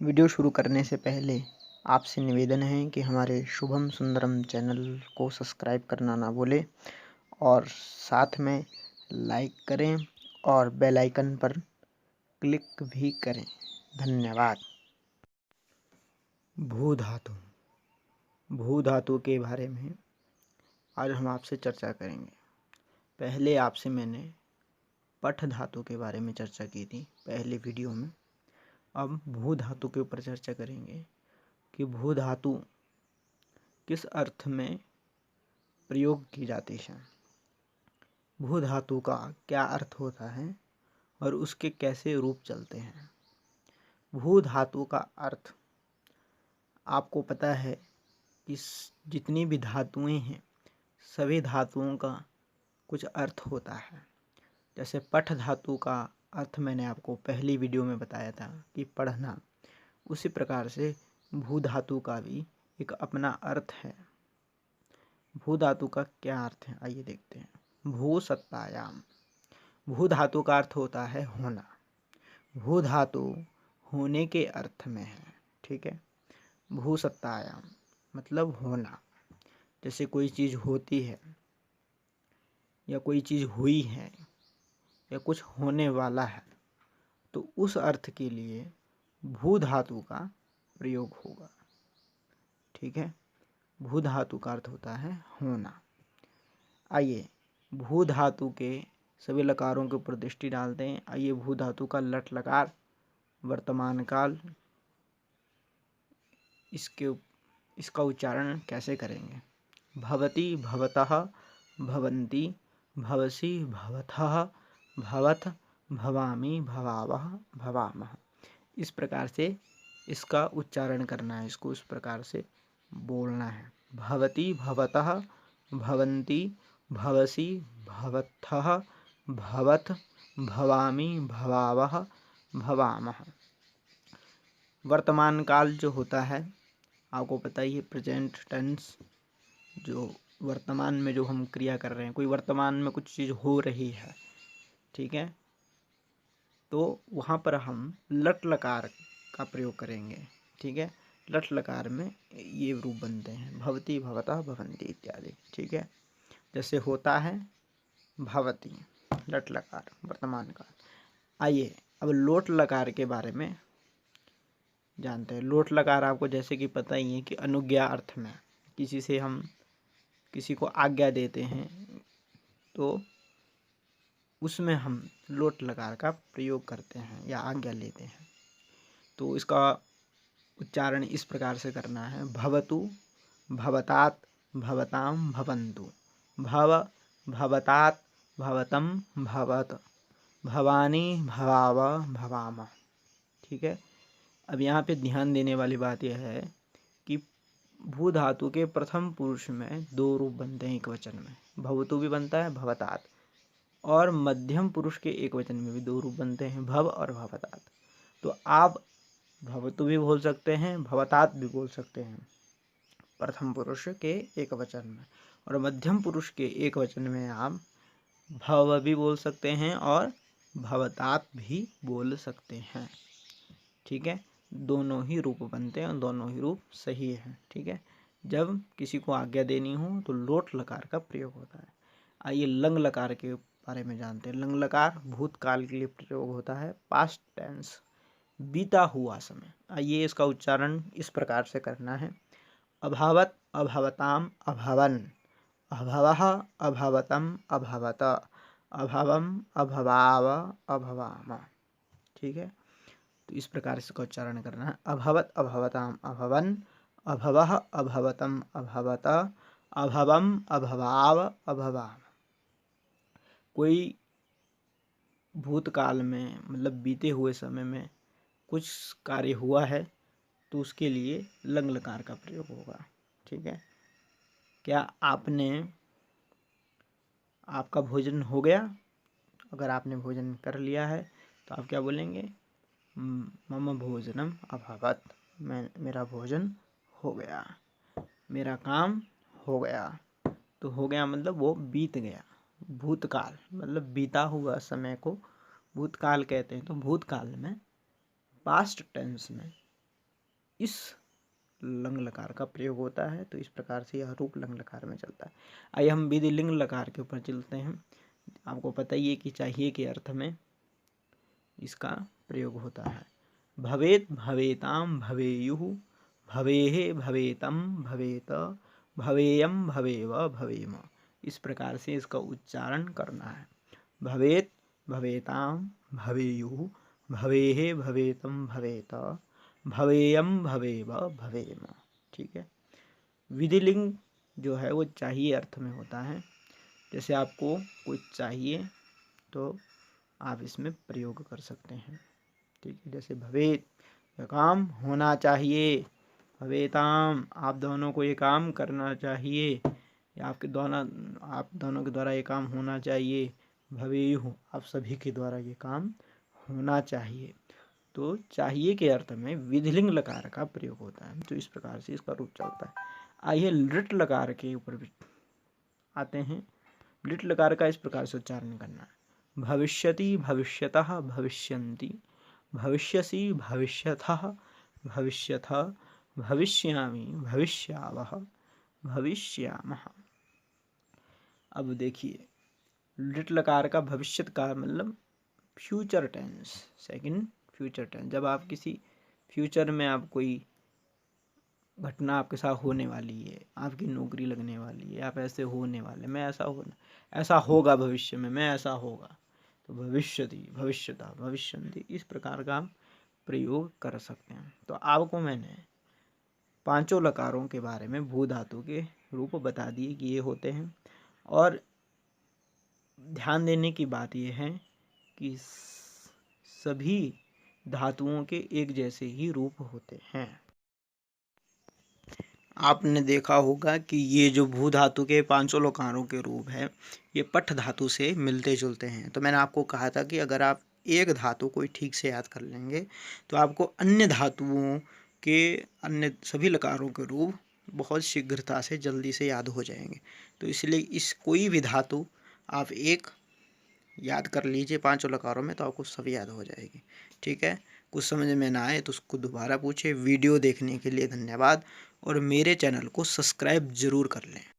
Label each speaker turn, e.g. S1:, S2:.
S1: Video शुरू करने से पहले आपसे निवेदन है कि हमारे शुभम सुंदरम चैनल को सब्सक्राइब करना ना भूलें और साथ में लाइक करें और बेल आइकन पर क्लिक भी करें। धन्यवाद। भू धातु। भू धातु के बारे में आज हम आपसे चर्चा करेंगे। पहले आपसे मैंने पठ धातु के बारे में चर्चा की थी पहले वीडियो में। अब भू धातु के ऊपर चर्चा करेंगे कि भू धातु किस अर्थ में प्रयोग की जाती है, भू धातु का क्या अर्थ होता है और उसके कैसे रूप चलते हैं। भू धातु का अर्थ आपको पता है कि जितनी भी धातुएं हैं सभी धातुओं का कुछ अर्थ होता है। जैसे पठ धातु का अर्थ मैंने आपको पहली वीडियो में बताया था कि पढ़ना, उसी प्रकार से भू धातु का भी एक अपना अर्थ है। भू धातु का क्या अर्थ है आइए देखते हैं। भू सत्तायाम। भू धातु का अर्थ होता है होना। भू धातु होने के अर्थ में है, ठीक है। भू सत्तायाम मतलब होना। जैसे कोई चीज़ होती है या कोई चीज़ हुई है या कुछ होने वाला है तो उस अर्थ के लिए भू धातु का प्रयोग होगा, ठीक है। भू धातु का अर्थ होता है होना। आइए भू धातु के सभी लकारों के ऊपर दृष्टि डालते हैं। आइए भू धातु का लट लकार वर्तमान काल इसका उच्चारण कैसे करेंगे। भवति भवतः भवन्ति भवसि भवथः भवथ भवामि भवावः भवामः। इस प्रकार से इसका उच्चारण करना है, इसको इस प्रकार से बोलना है। भवति भवतः भवन्ति भवसि भवथः भवथ भवामि भवावः भवामः। वर्तमान काल जो होता है आपको पता ही है, प्रेजेंट टेंस, जो वर्तमान में जो हम क्रिया कर रहे हैं, कोई वर्तमान में कुछ चीज़ हो रही है, ठीक है, तो वहाँ पर हम लट लकार का प्रयोग करेंगे, ठीक है। लट लकार में ये रूप बनते हैं भवति भवतः भवन्ति इत्यादि, ठीक है। जैसे होता है भवति लट लकार वर्तमान काल। आइए अब लोट लकार के बारे में जानते हैं। लोट लकार आपको जैसे कि पता ही है कि अनुज्ञा अर्थ में किसी को आज्ञा देते हैं तो उसमें हम लोट लकार का प्रयोग करते हैं या आज्ञा लेते हैं। तो इसका उच्चारण इस प्रकार से करना है। भवतु भवतात भवताम भवन्तु भव भवतात भवतम भवत भवानी भवाव भवाम, ठीक है। अब यहाँ पे ध्यान देने वाली बात यह है कि भू धातु के प्रथम पुरुष में दो रूप बनते हैं एक वचन में। भवतु भी बनता है भवतात, और मध्यम पुरुष के एक वचन में भी दो रूप बनते हैं भव और भवतात। तो आप भवतु भी बोल सकते हैं, भवतात भी बोल सकते हैं प्रथम पुरुष के एक वचन में, और मध्यम पुरुष के एक वचन में आप भव भी बोल सकते हैं और भवतात भी बोल सकते हैं, ठीक है। दोनों ही रूप बनते हैं और दोनों ही रूप सही है, ठीक है। जब किसी को आज्ञा देनी हो तो लोट लकार का प्रयोग होता है। आइए लंग लकार के बारे में जानते हैं। लंग लकार भूतकाल के लिए प्रयोग होता है, पास्ट टेंस, बीता हुआ समय। आइए इसका उच्चारण इस प्रकार से करना है। अभावत अभवताम अभवन अभवः अभवतम अभवत अभवम अभवाव अभवाम, ठीक है। तो इस प्रकार से इसका उच्चारण करना है। अभवत अभवताम अभवन अभवः अभवतम अभवत अभवम अभवाव अभवाम। कोई भूतकाल में मतलब बीते हुए समय में कुछ कार्य हुआ है तो उसके लिए लंग लकार का प्रयोग होगा, ठीक है। क्या आपका भोजन हो गया? अगर आपने भोजन कर लिया है तो आप क्या बोलेंगे? मम भोजनम अभवत, मेरा भोजन हो गया, मेरा काम हो गया। तो हो गया मतलब वो बीत गया। भूतकाल मतलब बीता हुआ समय को भूतकाल कहते हैं। तो भूतकाल में पास्ट टेंस में इस लंग लकार का प्रयोग होता है। तो इस प्रकार से यह रूप लंग लकार में चलता है। आइए हम विधि लिंग लकार के ऊपर चलते हैं। आपको पता ही है कि चाहिए के अर्थ में इसका प्रयोग होता है। भवेत भवेताम भवेयुः, भवेहे भवेतम भवेत, भवेयम भवेव भवेम। इस प्रकार से इसका उच्चारण करना है। भवेत भवेताम भवेयुः, भवेहे भवेतम भवेत, भवेयम भवेव भवेम। ठीक है। विधिलिंग जो है वो चाहिए अर्थ में होता है। जैसे आपको कुछ चाहिए तो आप इसमें प्रयोग कर सकते हैं। ठीक है। जैसे भवेत, यह काम होना चाहिए। भवेताम, आप दोनों को ये काम करना चाहिए, या आप दोनों के द्वारा ये काम होना चाहिए। भवेयुः, आप सभी के द्वारा ये काम होना चाहिए। तो चाहिए के अर्थ में विधिलिंग लकार का प्रयोग होता है। तो इस प्रकार से इसका रूप चलता है। आइए लृट लकार के ऊपर भी आते हैं। लृट लकार का इस प्रकार से उच्चारण करना है। भविष्यति भविष्यतः भविष्यन्ति, भविष्यसि भविष्यथः भविष्यथः, भविष्यामि भविष्यावः भविष्यामः। अब देखिए, लृट लकार का भविष्यत का मतलब future tense, second future tense. जब आप किसी फ्यूचर में आप कोई घटना आपके साथ होने वाली है, आपकी नौकरी लगने वाली है, आप ऐसे होने वाले, मैं ऐसा होगा भविष्य में, मैं ऐसा होगा, तो भविष्यति भविष्यता भविष्यन्ति, इस प्रकार का आप प्रयोग कर सकते हैं। तो आपको मैंने पांचों लकारों के बारे में भू धातु के रूप बता दिए कि ये होते हैं। और ध्यान देने की बात यह है कि सभी धातुओं के एक जैसे ही रूप होते हैं। आपने देखा होगा कि ये जो भू धातु के पांचों लकारों के रूप है, ये पठ धातु से मिलते जुलते हैं। तो मैंने आपको कहा था कि अगर आप एक धातु को ठीक से याद कर लेंगे तो आपको अन्य धातुओं के अन्य सभी लकारों के रूप बहुत शीघ्रता से जल्दी से याद हो जाएंगे। तो इसलिए इस कोई भी धातु आप एक याद कर लीजिए पांचों लकारों में, तो आपको सब याद हो जाएगी। ठीक है। कुछ समझ में ना आए तो उसको दोबारा पूछे। वीडियो देखने के लिए धन्यवाद, और मेरे चैनल को सब्सक्राइब ज़रूर कर लें।